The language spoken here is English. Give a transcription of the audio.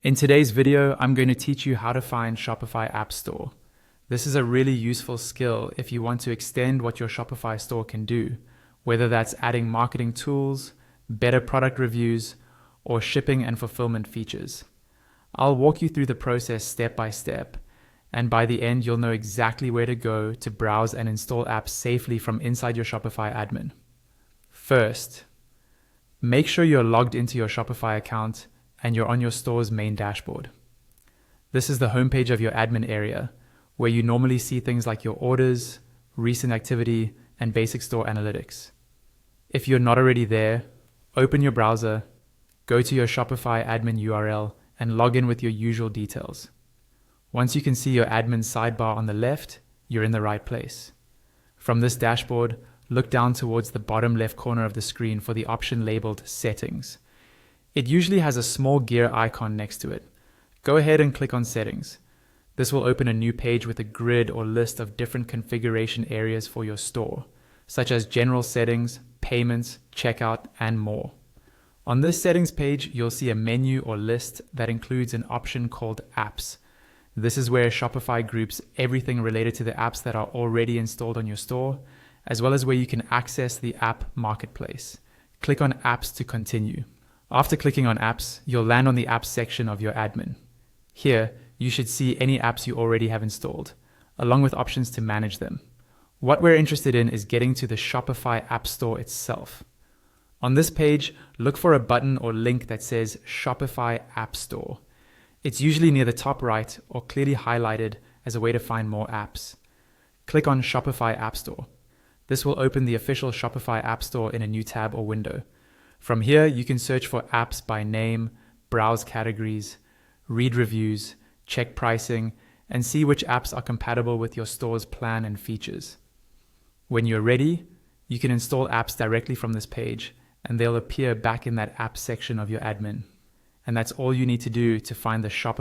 In today's video, I'm going to teach you how to find Shopify App Store. This is a really useful skill if you want to extend what your Shopify store can do, whether that's adding marketing tools, better product reviews, or shipping and fulfillment features. I'll walk you through the process step by step, and by the end, you'll know exactly where to go to browse and install apps safely from inside your Shopify admin. First, make sure you're logged into your Shopify account and you're on your store's main dashboard. This is the homepage of your admin area, where you normally see things like your orders, recent activity, and basic store analytics. If you're not already there, open your browser, go to your Shopify admin URL, and log in with your usual details. Once you can see your admin sidebar on the left, you're in the right place. From this dashboard, look down towards the bottom left corner of the screen for the option labeled Settings. It usually has a small gear icon next to it. Go ahead and click on Settings. This will open a new page with a grid or list of different configuration areas for your store, such as general settings, payments, checkout, and more. On this settings page, you'll see a menu or list that includes an option called Apps. This is where Shopify groups everything related to the apps that are already installed on your store, as well as where you can access the app marketplace. Click on Apps to continue. After clicking on Apps, you'll land on the Apps section of your admin. Here, you should see any apps you already have installed, along with options to manage them. What we're interested in is getting to the Shopify App Store itself. On this page, look for a button or link that says Shopify App Store. It's usually near the top right or clearly highlighted as a way to find more apps. Click on Shopify App Store. This will open the official Shopify App Store in a new tab or window. From here, you can search for apps by name, browse categories, read reviews, check pricing, and see which apps are compatible with your store's plan and features. When you're ready, you can install apps directly from this page, and they'll appear back in that apps section of your admin. And that's all you need to do to find the Shopify